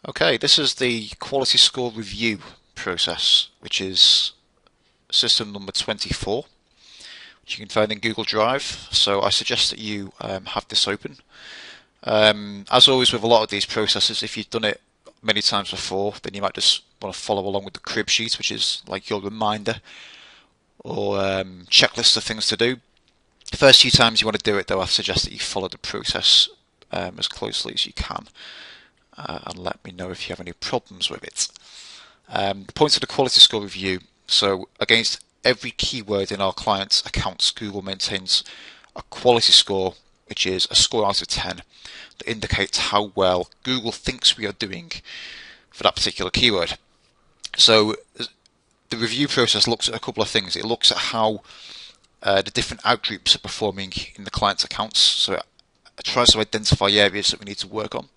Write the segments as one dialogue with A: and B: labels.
A: Okay, this is the quality score review process, which is system number 24, which you can find in Google Drive. So I suggest that you have this open. As always with a lot of these processes, if you've done it many times before, then you might just want to follow along with the crib sheet, which is like your reminder or checklist of things to do. The first few times you want to do it, though, I suggest that you follow the process as closely as you can. And let me know if you have any problems with it. The point of the quality score review, so against every keyword in our client's accounts, Google maintains a quality score, which is a score out of 10, that indicates how well Google thinks we are doing for that particular keyword. So the review process looks at a couple of things. It looks at how the different outgroups are performing in the client's accounts, so it tries to identify areas that we need to work on.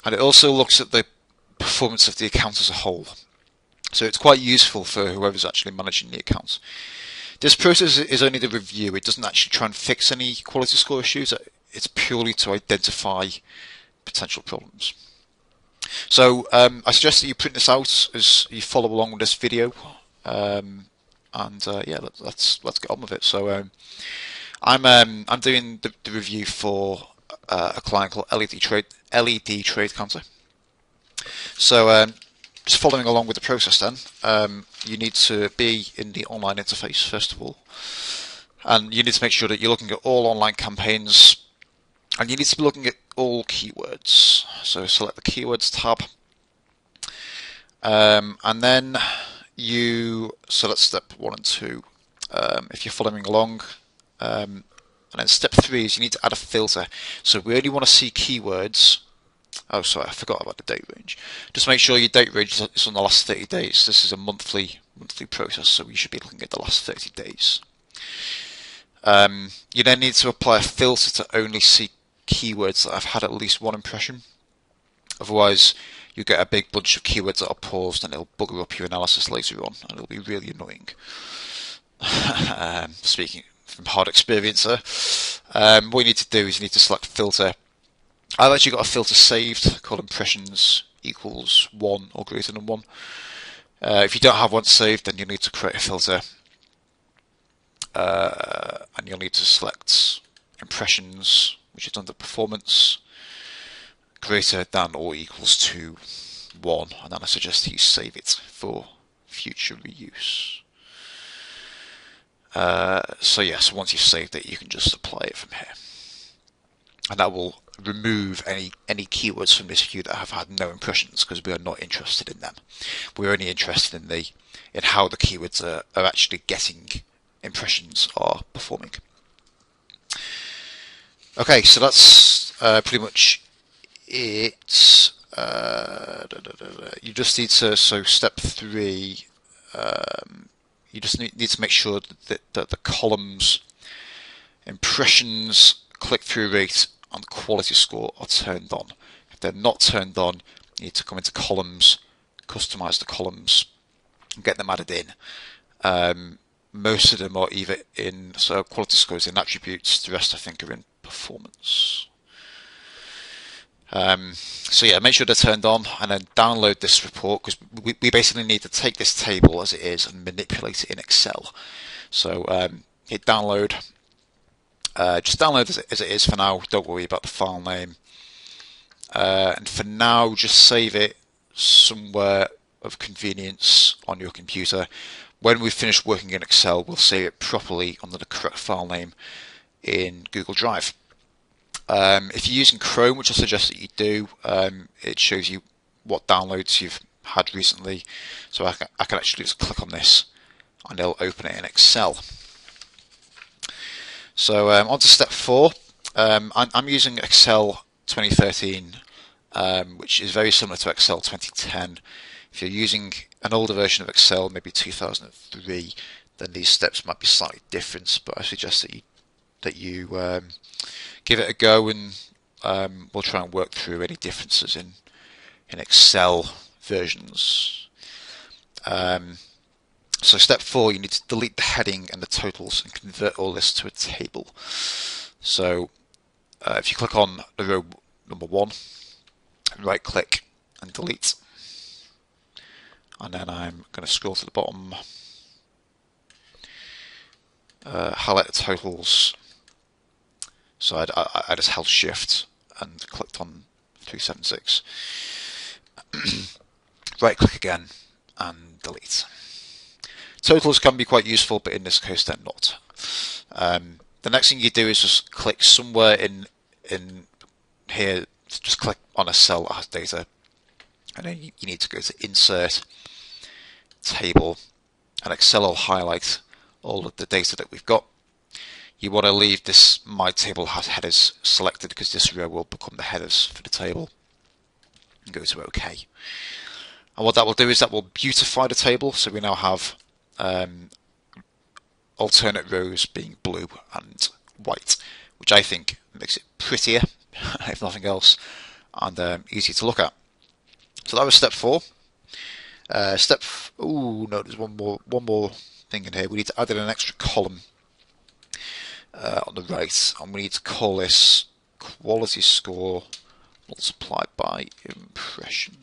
A: And it also looks at the performance of the account as a whole. So it's quite useful for whoever's actually managing the accounts. This process is only the review. It doesn't actually try and fix any quality score issues. It's purely to identify potential problems. So I suggest that you print this out as you follow along with this video. Yeah, let's get on with it. So I'm doing the review for a client called LED Trade Counter. So just following along with the process then, you need to be in the online interface first of all, and you need to make sure that you're looking at all online campaigns, and you need to be looking at all keywords. So select the keywords tab, and then so that's step 1 and 2 if you're following along. And then step 3 is you need to add a filter. So we only want to see keywords. Oh, sorry, I forgot about the date range. Just make sure your date range is on the last 30 days. This is a monthly process, so you should be looking at the last 30 days. You then need to apply a filter to only see keywords that have had at least one impression. Otherwise, you get a big bunch of keywords that are paused, and it'll bugger up your analysis later on, and it'll be really annoying. Speaking from hard experience there. What you need to do is you need to select filter. I've actually got a filter saved called impressions equals 1 or greater than 1. If you don't have one saved, then you need to create a filter, and you'll need to select impressions, which is under performance, greater than or equals to 1, and then I suggest that you save it for future reuse. So once you've saved it, you can just apply it from here, and that will remove any keywords from this view that have had no impressions, because we are not interested in them. We're only interested in how the keywords are actually getting impressions, are performing. Okay, so that's pretty much it. You just need to, so step 3, you just need to make sure that the columns, impressions, click-through rate, and quality score are turned on. If they're not turned on, you need to come into columns, customize the columns, and get them added in. Most of them are either in, so quality scores in attributes, the rest I think are in performance. Make sure they're turned on, and then download this report, because we basically need to take this table as it is and manipulate it in Excel. So hit download. Just download as it is for now. Don't worry about the file name. And for now, just save it somewhere of convenience on your computer. When we've finished working in Excel, we'll save it properly under the correct file name in Google Drive. If you're using Chrome, which I suggest that you do, it shows you what downloads you've had recently. So I can actually just click on this, and it'll open it in Excel. So on to step 4. I'm using Excel 2013, which is very similar to Excel 2010. If you're using an older version of Excel, maybe 2003, then these steps might be slightly different, but I suggest that you give it a go, and we'll try and work through any differences in Excel versions. So step 4, you need to delete the heading and the totals and convert all this to a table. So if you click on the row number 1, right click and delete. And then I'm going to scroll to the bottom, highlight the totals. So I just held Shift and clicked on 376. Right click again and delete. Totals can be quite useful, but in this case they're not. The next thing you do is just click somewhere in here, just click on a cell that has data, and then you need to go to Insert, Table, and Excel will highlight all of the data that we've got. You want to leave this My Table Has Headers selected because this row will become the headers for the table, and go to OK. And what that will do is that will beautify the table, so we now have alternate rows being blue and white, which I think makes it prettier, if nothing else, and easier to look at. So that was step 4. Oh no, there's one more thing in here. We need to add in an extra column on the right, and we need to call this quality score multiplied by impressions.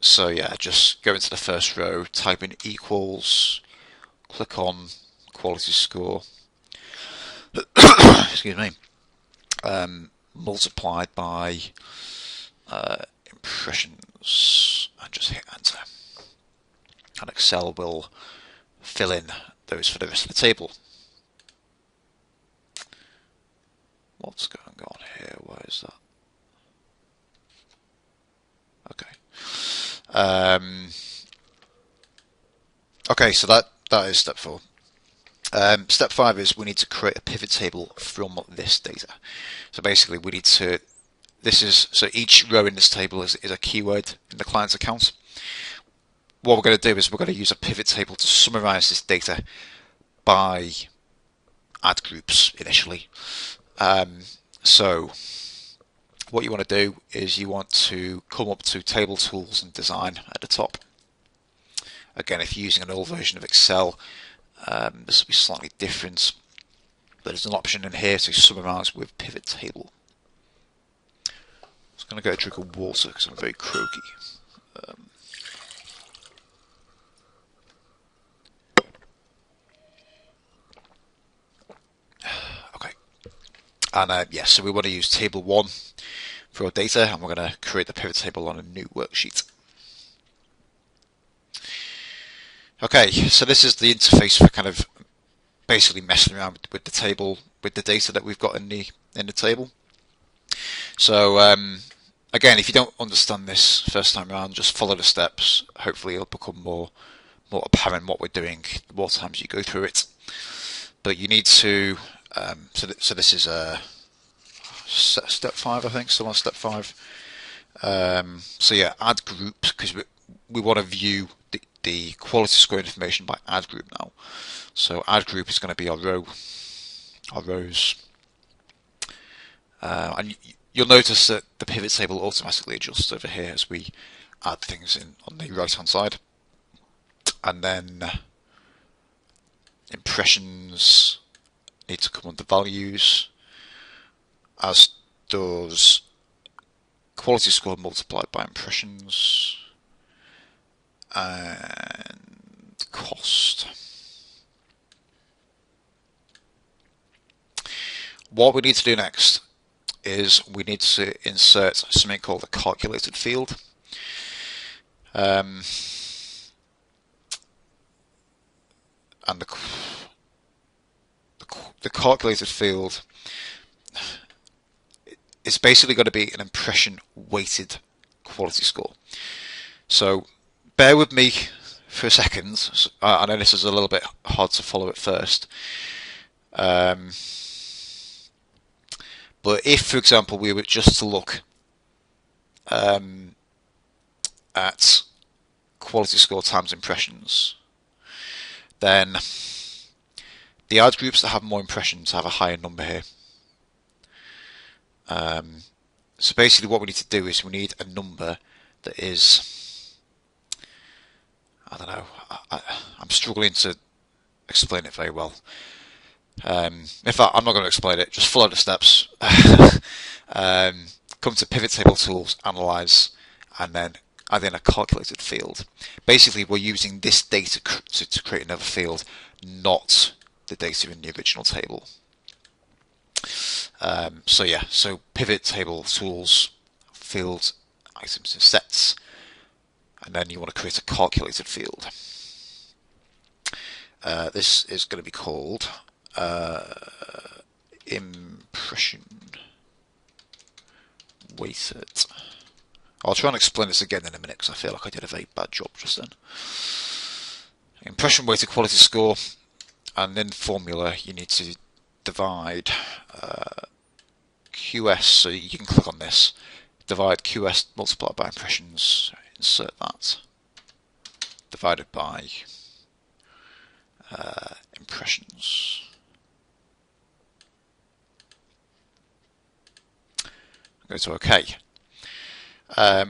A: So yeah, just go into the first row, type in equals, click on quality score, excuse me, multiplied by impressions, and just hit enter. And Excel will fill in those for the rest of the table. What's going on here? Why is that? Okay, so that is step 4. Step 5 is we need to create a pivot table from this data. So basically we need to, so each row in this table is a keyword in the client's account. What we're going to do is we're going to use a pivot table to summarize this data by ad groups initially. So what you want to do is you want to come up to Table Tools and Design at the top. Again, if you're using an old version of Excel, this will be slightly different, but there's an option in here to summarize with pivot table. I'm just going to get a drink of water because I'm very croaky. Okay, and yes, so we want to use table 1 for our data, and we're going to create the pivot table on a new worksheet. Okay, so this is the interface for kind of basically messing around with the table, with the data that we've got in the table. So again, if you don't understand this first time around, just follow the steps. Hopefully it'll become more apparent what we're doing the more times you go through it. But you need to, so this is step 5, I think, still on step 5. So yeah, add groups, because we want to view the quality score information by ad group now. So ad group is going to be our rows. And you'll notice that the pivot table automatically adjusts over here as we add things in on the right hand side. And then impressions need to come under values, as does quality score multiplied by impressions, and cost. What we need to do next is we need to insert something called a calculated field. And the calculated field is basically going to be an impression weighted quality score. So bear with me for a second. I know this is a little bit hard to follow at first. But if, for example, we were just to look at quality score times impressions, then the ad groups that have more impressions have a higher number here. So basically what we need to do is we need a number that is, I don't know, I'm struggling to explain it very well. In fact, I'm not going to explain it, just follow the steps. Come to Pivot Table Tools, Analyze, and then add in a calculated field. Basically, we're using this data to create another field, not the data in the original table. So yeah, so Pivot Table Tools, Field, Items and Sets, and then you want to create a calculated field. This is going to be called impression weighted. I'll try and explain this again in a minute because I feel like I did a very bad job just then. Impression weighted quality score, and in formula you need to divide QS, so you can click on this, divide QS multiplied by impressions, insert that, divided by impressions. Go to OK,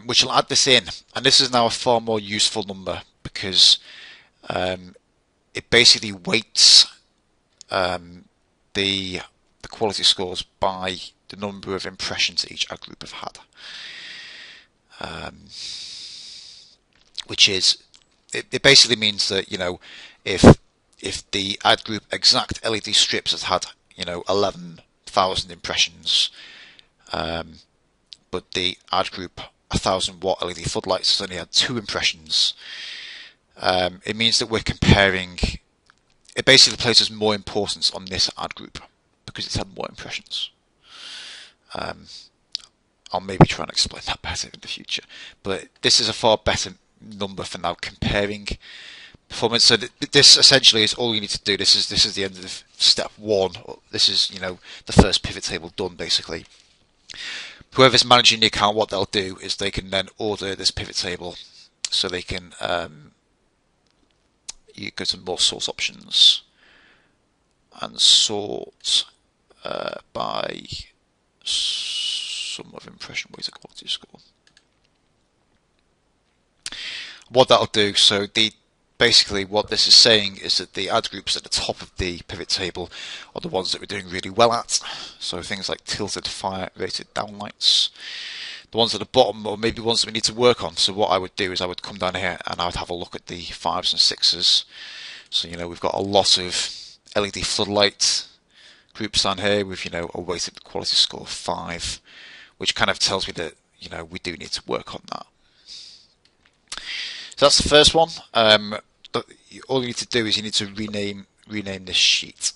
A: which will add this in, and this is now a far more useful number because it basically weights the quality scores by the number of impressions each ad group have had, which is it basically means that, you know, if the ad group exact LED strips has had, you know, 11,000 impressions, but the ad group 1,000-watt LED floodlights has only had 2 impressions, it means that we're comparing. It basically places more importance on this ad group because it's had more impressions. I'll maybe try and explain that better in the future, but this is a far better number for now comparing performance. So this essentially is all you need to do. This is the end of step 1. This is, you know, the first pivot table done basically. Whoever's managing the account, what they'll do is they can then order this pivot table, so they can you go to more source options and sort by sum of impression weighted quality score. What that'll do, so basically what this is saying is that the ad groups at the top of the pivot table are the ones that we're doing really well at. So things like tilted fire rated downlights. The ones at the bottom are maybe ones that we need to work on. So what I would do is I would come down here and I would have a look at the 5s and 6s. So, you know, we've got a lot of LED floodlight groups down here with, you know, a weighted quality score of 5, which kind of tells me that, you know, we do need to work on that. So that's the first one. All you need to do is you need to rename this sheet.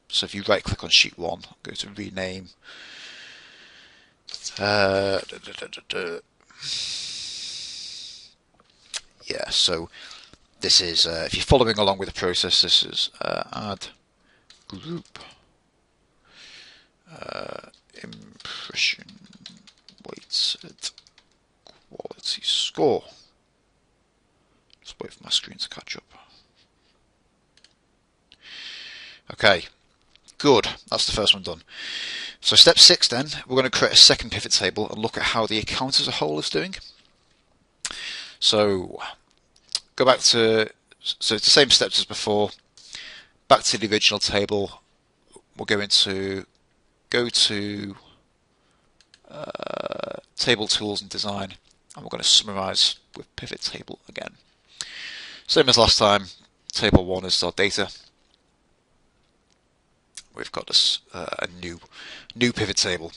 A: So if you right click on sheet 1, go to rename. Yeah, so this is, if you're following along with the process, this is add group impression weighted quality score. Just wait for my screen to catch up. Okay, good. That's the first one done. So step 6 then, we're going to create a second pivot table and look at how the account as a whole is doing. So go back to, so it's the same steps as before. Back to the original table. We're going to go to Table Tools and Design, and we're going to summarize with Pivot Table again. Same as last time. Table 1 is our data. We've got this a new pivot table.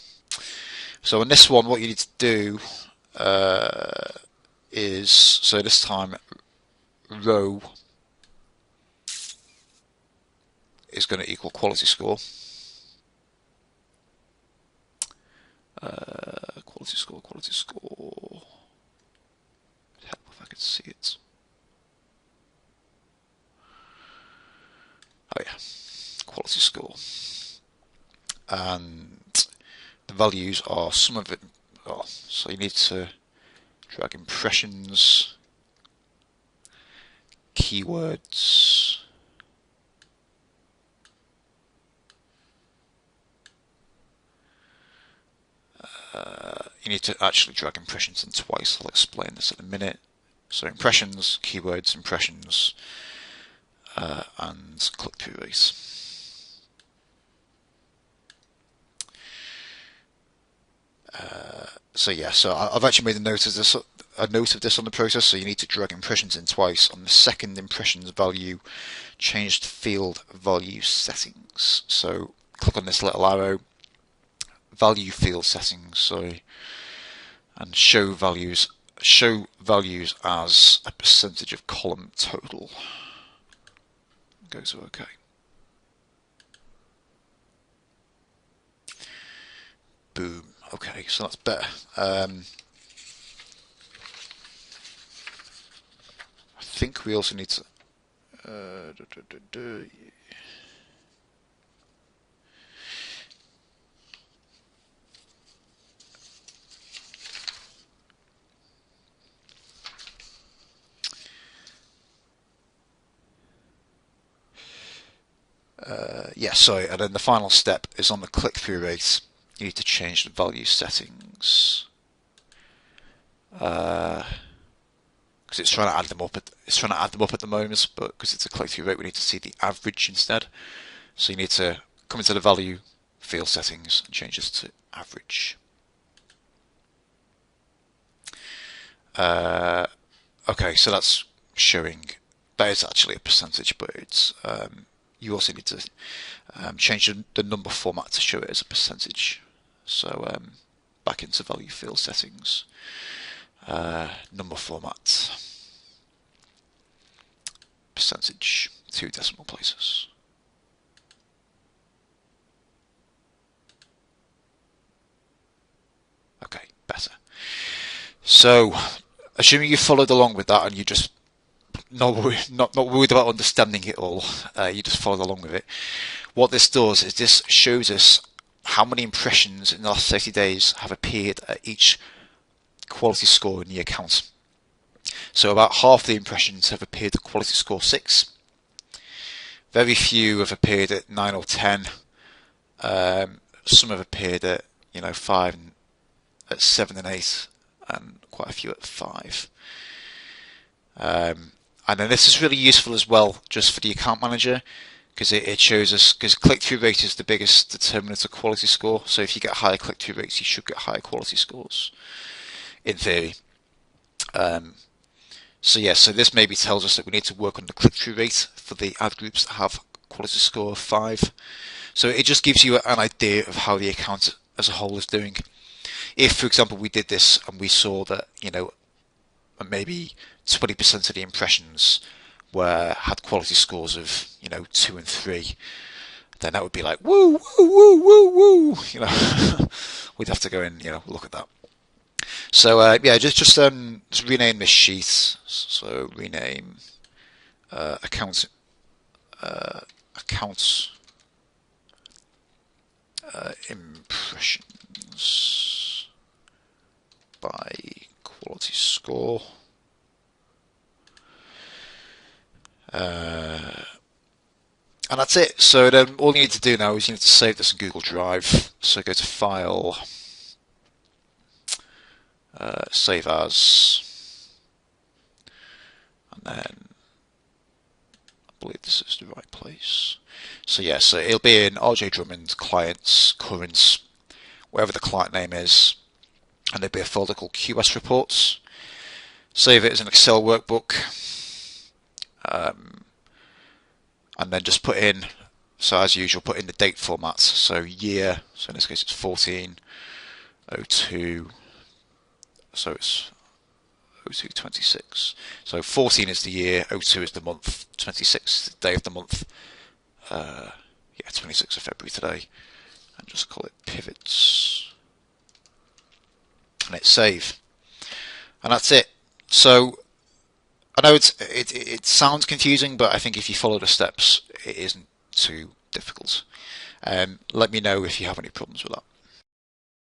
A: So in this one, what you need to do is, so this time row is going to equal quality score. Quality score. It'd help if I could see it. Oh yeah, quality score. And the values are some of it. Oh, so you need to drag impressions, keywords, you need to actually drag impressions in twice. I'll explain this in a minute. So impressions, keywords, impressions, and click-through rates. So yeah, so I've actually made a note of this on the process. So you need to drag impressions in twice. On the second impressions value, change the field value settings. So click on this little arrow, value field settings. Sorry, and show values. Show values as a percentage of column total. Go to OK. Boom. Okay, so that's better. I think we also need to. Yeah, sorry, and then the final step is on the click-through rate. You need to change the value settings because it's trying to add them up. It's trying to add them up at the moment, but because it's a click-through rate, we need to see the average instead. So you need to come into the value field settings and change this to average. Okay, so that's showing. That is actually a percentage, but it's you also need to change the number format to show it as a percentage. So back into value field settings, number format, percentage, 2 decimal places. Okay, better. So, assuming you followed along with that and you just not worried about understanding it all, you just followed along with it. What this does is this shows us how many impressions in the last 30 days have appeared at each quality score in the account. So about half the impressions have appeared at quality score 6. Very few have appeared at 9 or 10. Some have appeared at 5 and at 7 and 8, and quite a few at 5. And then this is really useful as well, just for the account manager, because it shows us, because click-through rate is the biggest determinant of quality score. So if you get higher click-through rates, you should get higher quality scores, in theory. So yeah, so this maybe tells us that we need to work on the click-through rate for the ad groups that have quality score of 5. So it just gives you an idea of how the account as a whole is doing. If, for example, we did this and we saw that, maybe 20% of the impressions had quality scores of 2 and 3, then that would be like woo woo woo woo woo. We'd have to go and look at that. So yeah, just rename this sheet. So rename accounts impressions by quality score. And that's it. So then all you need to do now is you need to save this in Google Drive. So go to File, Save As, and then I believe this is the right place. So yeah, so it'll be in RJ Drummond, Clients, Currents, wherever the client name is, and there'll be a folder called QS Reports. Save it as an Excel workbook. And then just put in, so as usual, put in the date formats. So year, so in this case it's 14/02, so it's 02/26. So 14 is the year, 02 is the month, 26 is the day of the month. Yeah, 26th of February today, and just call it pivots, and hit save, and that's it. So I know it sounds confusing, but I think if you follow the steps, it isn't too difficult. Let me know if you have any problems with that.